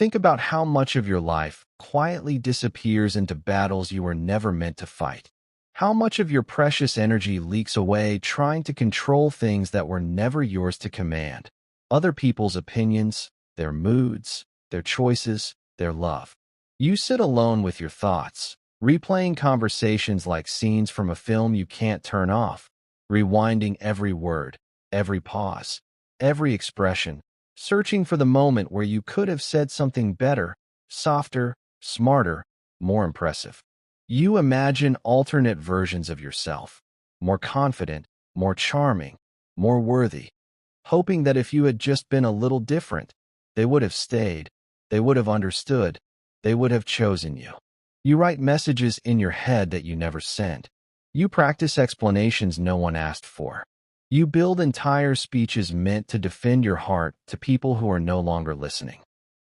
Think about how much of your life quietly disappears into battles you were never meant to fight. How much of your precious energy leaks away trying to control things that were never yours to command. Other people's opinions, their moods, their choices, their love. You sit alone with your thoughts, replaying conversations like scenes from a film you can't turn off, rewinding every word, every pause, every expression, searching for the moment where you could have said something better, softer, smarter, more impressive. You imagine alternate versions of yourself, more confident, more charming, more worthy, hoping that if you had just been a little different, they would have stayed, they would have understood, they would have chosen you. You write messages in your head that you never sent. You practice explanations no one asked for. You build entire speeches meant to defend your heart to people who are no longer listening.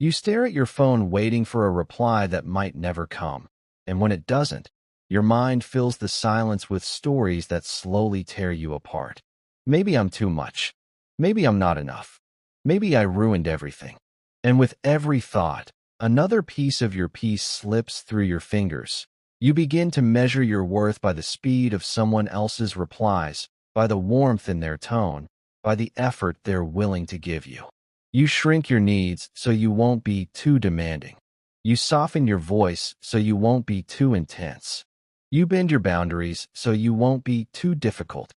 You stare at your phone waiting for a reply that might never come. And when it doesn't, your mind fills the silence with stories that slowly tear you apart. Maybe I'm too much. Maybe I'm not enough. Maybe I ruined everything. And with every thought, another piece of your peace slips through your fingers. You begin to measure your worth by the speed of someone else's replies, by the warmth in their tone, by the effort they're willing to give you. You shrink your needs so you won't be too demanding. You soften your voice so you won't be too intense. You bend your boundaries so you won't be too difficult.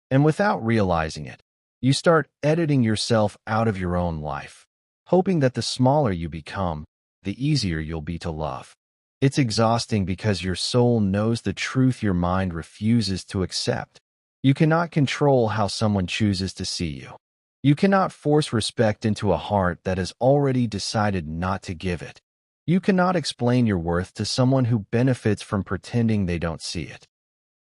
And without realizing it, you start editing yourself out of your own life, hoping that the smaller you become, the easier you'll be to love. It's exhausting because your soul knows the truth your mind refuses to accept. You cannot control how someone chooses to see you. You cannot force respect into a heart that has already decided not to give it. You cannot explain your worth to someone who benefits from pretending they don't see it.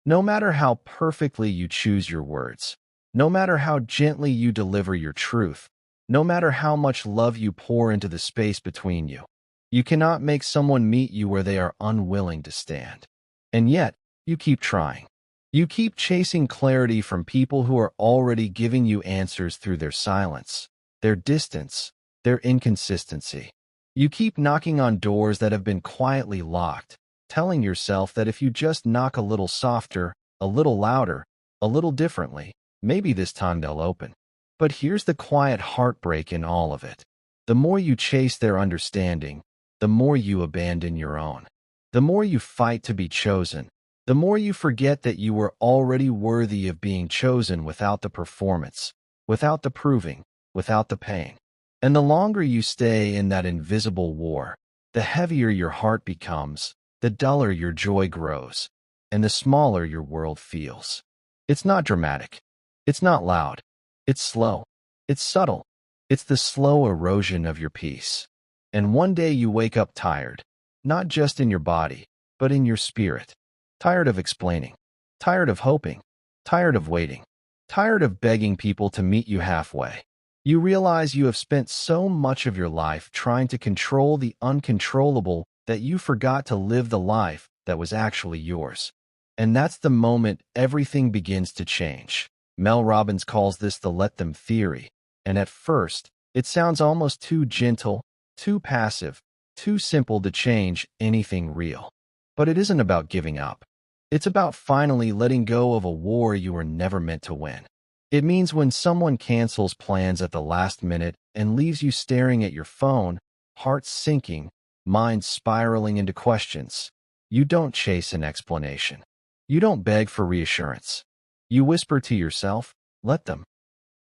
No matter how perfectly you choose your words, no matter how gently you deliver your truth, no matter how much love you pour into the space between you, you cannot make someone meet you where they are unwilling to stand. And yet, you keep trying. You keep chasing clarity from people who are already giving you answers through their silence, their distance, their inconsistency. You keep knocking on doors that have been quietly locked, telling yourself that if you just knock a little softer, a little louder, a little differently, maybe this time they'll open. But here's the quiet heartbreak in all of it. The more you chase their understanding, the more you abandon your own. The more you fight to be chosen, the more you forget that you were already worthy of being chosen without the performance, without the proving, without the pain. And the longer you stay in that invisible war, the heavier your heart becomes, the duller your joy grows, and the smaller your world feels. It's not dramatic. It's not loud. It's slow. It's subtle. It's the slow erosion of your peace. And one day you wake up tired, not just in your body, but in your spirit. Tired of explaining, tired of hoping, tired of waiting, tired of begging people to meet you halfway. You realize you have spent so much of your life trying to control the uncontrollable that you forgot to live the life that was actually yours. And that's the moment everything begins to change. Mel Robbins calls this the let them theory. And at first, it sounds almost too gentle, too passive, too simple to change anything real. But it isn't about giving up. It's about finally letting go of a war you were never meant to win. It means when someone cancels plans at the last minute and leaves you staring at your phone, heart sinking, mind spiraling into questions, you don't chase an explanation. You don't beg for reassurance. You whisper to yourself, let them.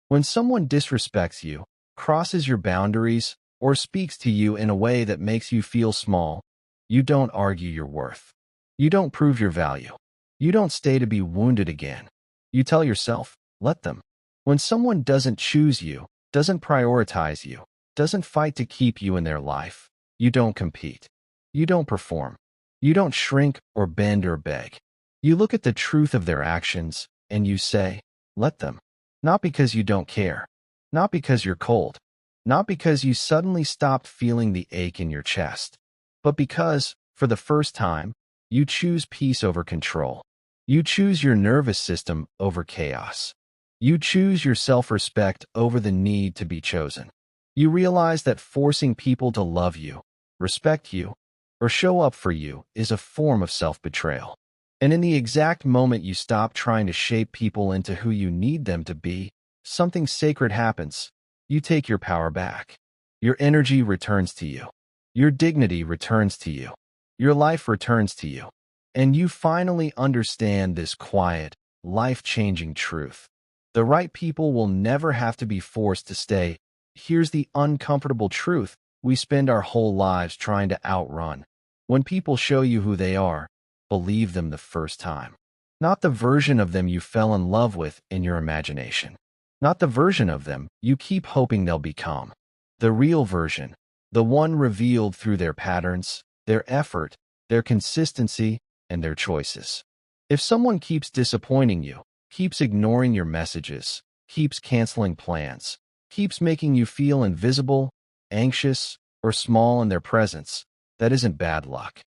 When someone disrespects you, crosses your boundaries, or speaks to you in a way that makes you feel small, you don't argue your worth. You don't prove your value. You don't stay to be wounded again. You tell yourself, let them. When someone doesn't choose you, doesn't prioritize you, doesn't fight to keep you in their life, you don't compete. You don't perform. You don't shrink or bend or beg. You look at the truth of their actions and you say, let them. Not because you don't care. Not because you're cold. Not because you suddenly stopped feeling the ache in your chest. But because, for the first time, you choose peace over control. You choose your nervous system over chaos. You choose your self-respect over the need to be chosen. You realize that forcing people to love you, respect you, or show up for you is a form of self-betrayal. And in the exact moment you stop trying to shape people into who you need them to be, something sacred happens. You take your power back. Your energy returns to you. Your dignity returns to you. Your life returns to you. And you finally understand this quiet, life-changing truth. The right people will never have to be forced to stay. Here's the uncomfortable truth we spend our whole lives trying to outrun. When people show you who they are, believe them the first time. Not the version of them you fell in love with in your imagination. Not the version of them you keep hoping they'll become. The real version, the one revealed through their patterns, their effort, their consistency, and their choices. If someone keeps disappointing you, keeps ignoring your messages, keeps canceling plans, keeps making you feel invisible, anxious, or small in their presence, that isn't bad luck.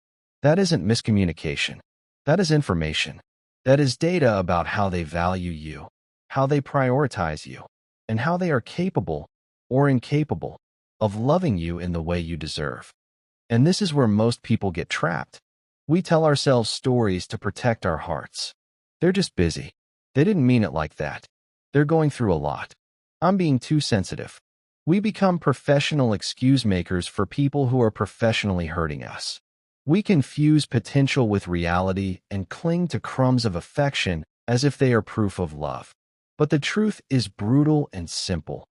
That isn't miscommunication. That is information. That is data about how they value you, how they prioritize you, and how they are capable or incapable of loving you in the way you deserve. And this is where most people get trapped. We tell ourselves stories to protect our hearts. They're just busy. They didn't mean it like that. They're going through a lot. I'm being too sensitive. We become professional excuse makers for people who are professionally hurting us. We confuse potential with reality and cling to crumbs of affection as if they are proof of love. But the truth is brutal and simple.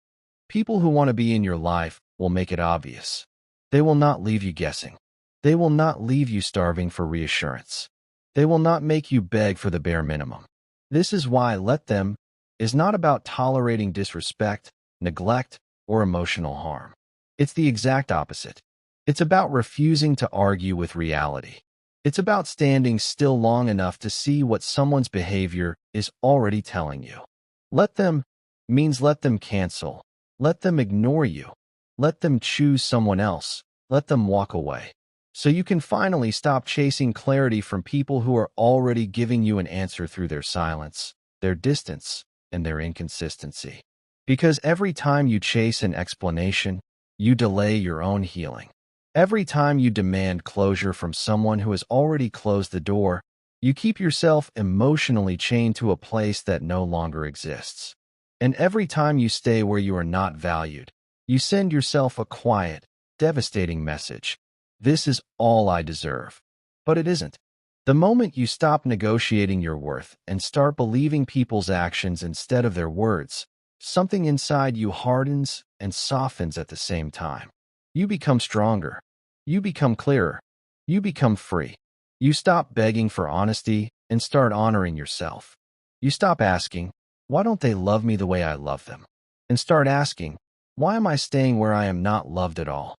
People who want to be in your life will make it obvious. They will not leave you guessing. They will not leave you starving for reassurance. They will not make you beg for the bare minimum. This is why let them is not about tolerating disrespect, neglect, or emotional harm. It's the exact opposite. It's about refusing to argue with reality. It's about standing still long enough to see what someone's behavior is already telling you. Let them means let them cancel. Let them ignore you. Let them choose someone else. Let them walk away. So you can finally stop chasing clarity from people who are already giving you an answer through their silence, their distance, and their inconsistency. Because every time you chase an explanation, you delay your own healing. Every time you demand closure from someone who has already closed the door, you keep yourself emotionally chained to a place that no longer exists. And every time you stay where you are not valued, you send yourself a quiet, devastating message. This is all I deserve. But it isn't. The moment you stop negotiating your worth and start believing people's actions instead of their words, something inside you hardens and softens at the same time. You become stronger. You become clearer. You become free. You stop begging for honesty and start honoring yourself. You stop asking, why don't they love me the way I love them? And start asking, why am I staying where I am not loved at all?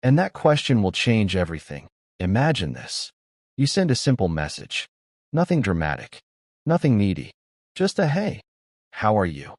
And that question will change everything. Imagine this. You send a simple message. Nothing dramatic. Nothing needy. Just a hey, how are you?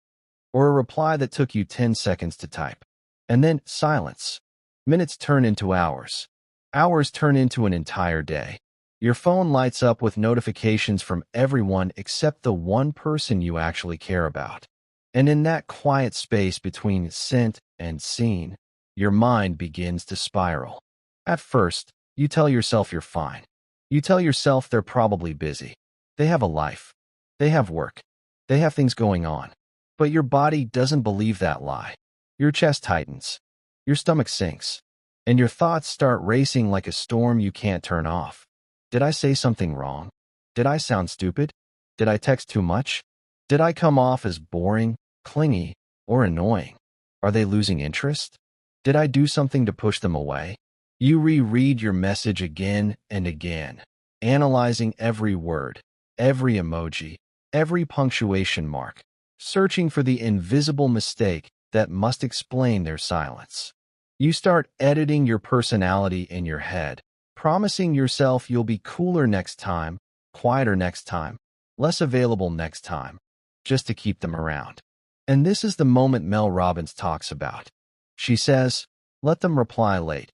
Or a reply that took you 10 seconds to type. And then silence. Minutes turn into hours. Hours turn into an entire day. Your phone lights up with notifications from everyone except the one person you actually care about. And in that quiet space between sent and seen, your mind begins to spiral. At first, you tell yourself you're fine. You tell yourself they're probably busy. They have a life. They have work. They have things going on. But your body doesn't believe that lie. Your chest tightens. Your stomach sinks. And your thoughts start racing like a storm you can't turn off. Did I say something wrong? Did I sound stupid? Did I text too much? Did I come off as boring, clingy, or annoying? Are they losing interest? Did I do something to push them away? You reread your message again and again, analyzing every word, every emoji, every punctuation mark, searching for the invisible mistake that must explain their silence. You start editing your personality in your head, promising yourself you'll be cooler next time, quieter next time, less available next time, just to keep them around. And this is the moment Mel Robbins talks about. She says, let them reply late,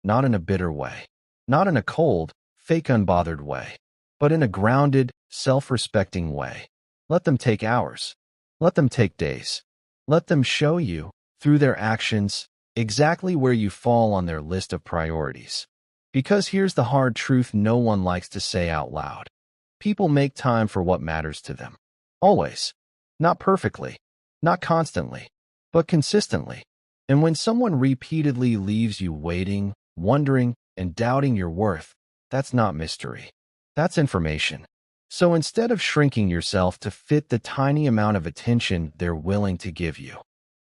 not in a bitter way, not in a cold, fake unbothered way, but in a grounded, self-respecting way. Let them take hours. Let them take days. Let them show you, through their actions, exactly where you fall on their list of priorities. Because here's the hard truth no one likes to say out loud. People make time for what matters to them. Always. Not perfectly. Not constantly. But consistently. And when someone repeatedly leaves you waiting, wondering, and doubting your worth, that's not mystery. That's information. So instead of shrinking yourself to fit the tiny amount of attention they're willing to give you,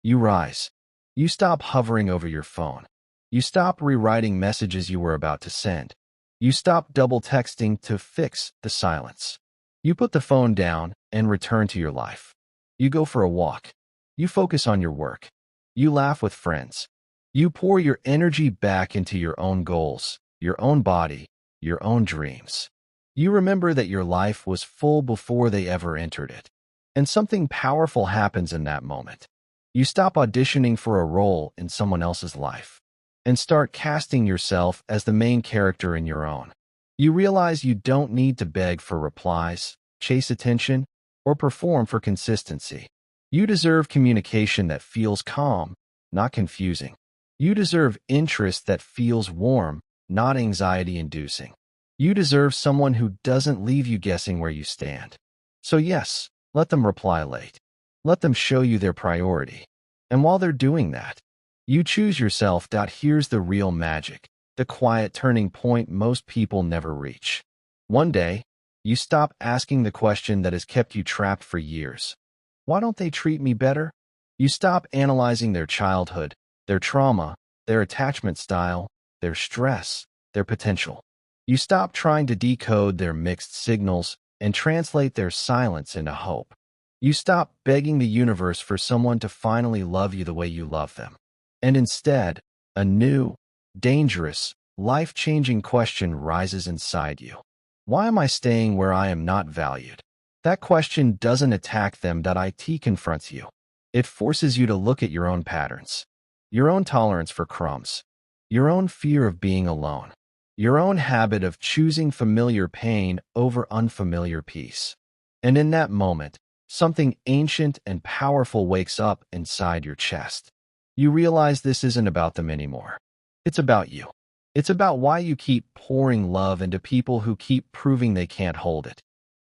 you rise. You stop hovering over your phone. You stop rewriting messages you were about to send. You stop double texting to fix the silence. You put the phone down and return to your life. You go for a walk. You focus on your work. You laugh with friends. You pour your energy back into your own goals, your own body, your own dreams. You remember that your life was full before they ever entered it. And something powerful happens in that moment. You stop auditioning for a role in someone else's life and start casting yourself as the main character in your own. You realize you don't need to beg for replies, chase attention, or perform for consistency. You deserve communication that feels calm, not confusing. You deserve interest that feels warm, not anxiety-inducing. You deserve someone who doesn't leave you guessing where you stand. So yes, let them reply late. Let them show you their priority. And while they're doing that, you choose yourself. Here's the real magic, the quiet turning point most people never reach. One day, you stop asking the question that has kept you trapped for years. Why don't they treat me better? You stop analyzing their childhood, their trauma, their attachment style, their stress, their potential. You stop trying to decode their mixed signals and translate their silence into hope. You stop begging the universe for someone to finally love you the way you love them. And instead, a new, dangerous, life-changing question rises inside you. Why am I staying where I am not valued? That question doesn't attack them. It confronts you. It forces you to look at your own patterns, your own tolerance for crumbs, your own fear of being alone, your own habit of choosing familiar pain over unfamiliar peace. And in that moment, something ancient and powerful wakes up inside your chest. You realize this isn't about them anymore. It's about you. It's about why you keep pouring love into people who keep proving they can't hold it.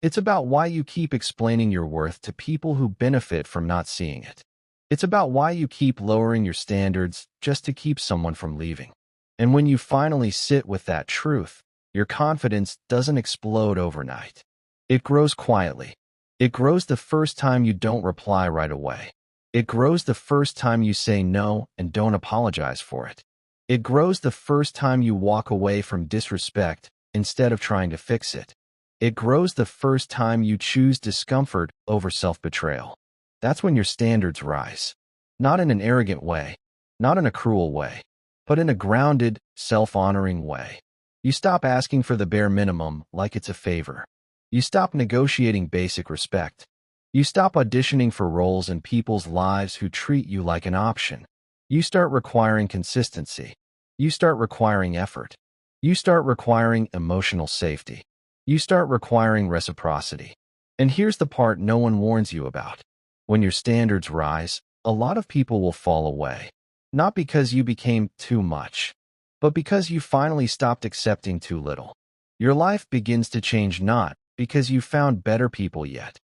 It's about why you keep explaining your worth to people who benefit from not seeing it. It's about why you keep lowering your standards just to keep someone from leaving. And when you finally sit with that truth, your confidence doesn't explode overnight. It grows quietly. It grows the first time you don't reply right away. It grows the first time you say no and don't apologize for it. It grows the first time you walk away from disrespect instead of trying to fix it. It grows the first time you choose discomfort over self-betrayal. That's when your standards rise. Not in an arrogant way, not in a cruel way, but in a grounded, self-honoring way. You stop asking for the bare minimum like it's a favor. You stop negotiating basic respect. You stop auditioning for roles in people's lives who treat you like an option. You start requiring consistency. You start requiring effort. You start requiring emotional safety. You start requiring reciprocity. And here's the part no one warns you about. When your standards rise, a lot of people will fall away. Not because you became too much, but because you finally stopped accepting too little. Your life begins to change not because you found better people yet,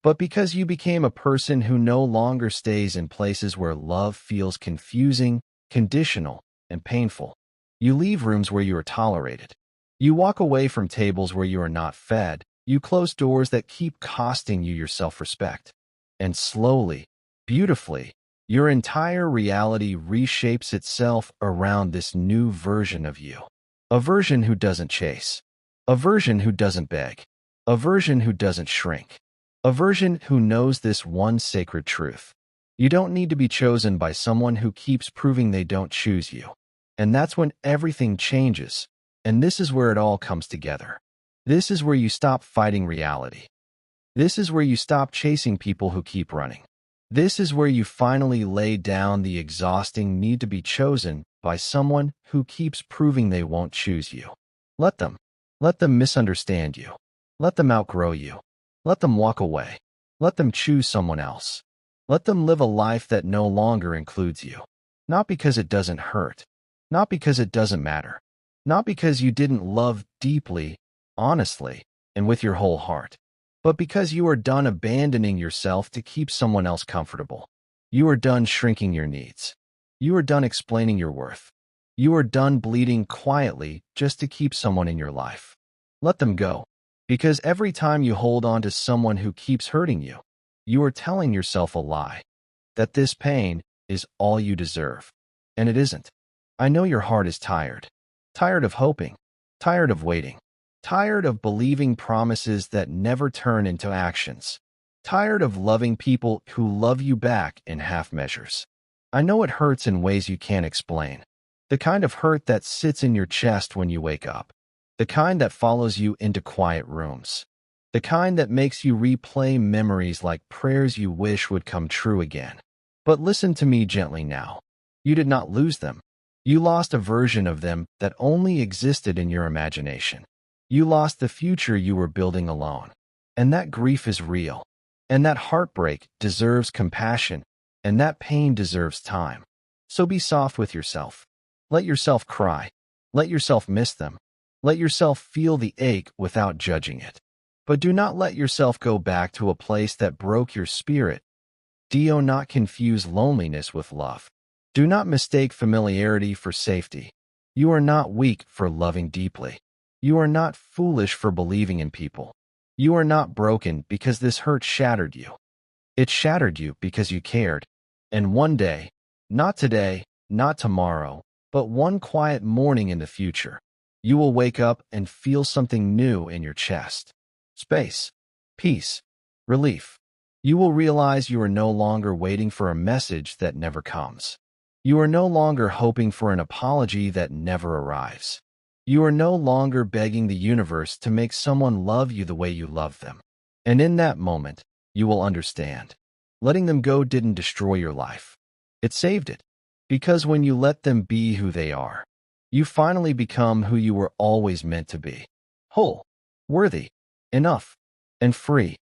but because you became a person who no longer stays in places where love feels confusing, conditional, and painful. You leave rooms where you are tolerated. You walk away from tables where you are not fed. You close doors that keep costing you your self-respect. And slowly, beautifully, your entire reality reshapes itself around this new version of you. A version who doesn't chase. A version who doesn't beg. A version who doesn't shrink. A version who knows this one sacred truth. You don't need to be chosen by someone who keeps proving they don't choose you. And that's when everything changes. And this is where it all comes together. This is where you stop fighting reality. This is where you stop chasing people who keep running. This is where you finally lay down the exhausting need to be chosen by someone who keeps proving they won't choose you. Let them. Let them misunderstand you. Let them outgrow you. Let them walk away. Let them choose someone else. Let them live a life that no longer includes you. Not because it doesn't hurt. Not because it doesn't matter. Not because you didn't love deeply, honestly, and with your whole heart. But because you are done abandoning yourself to keep someone else comfortable. You are done shrinking your needs. You are done explaining your worth. You are done bleeding quietly just to keep someone in your life. Let them go. Because every time you hold on to someone who keeps hurting you, you are telling yourself a lie. That this pain is all you deserve. And it isn't. I know your heart is tired. Tired of hoping. Tired of waiting. Tired of believing promises that never turn into actions. Tired of loving people who love you back in half measures. I know it hurts in ways you can't explain. The kind of hurt that sits in your chest when you wake up. The kind that follows you into quiet rooms. The kind that makes you replay memories like prayers you wish would come true again. But listen to me gently now. You did not lose them. You lost a version of them that only existed in your imagination. You lost the future you were building alone. And that grief is real. And that heartbreak deserves compassion. And that pain deserves time. So be soft with yourself. Let yourself cry. Let yourself miss them. Let yourself feel the ache without judging it. But do not let yourself go back to a place that broke your spirit. Do not confuse loneliness with love. Do not mistake familiarity for safety. You are not weak for loving deeply. You are not foolish for believing in people. You are not broken because this hurt shattered you. It shattered you because you cared. And one day, not today, not tomorrow, but one quiet morning in the future, you will wake up and feel something new in your chest. Space, peace, relief. You will realize you are no longer waiting for a message that never comes. You are no longer hoping for an apology that never arrives. You are no longer begging the universe to make someone love you the way you love them. And in that moment, you will understand. Letting them go didn't destroy your life. It saved it. Because when you let them be who they are, you finally become who you were always meant to be. Whole, worthy, enough, and free.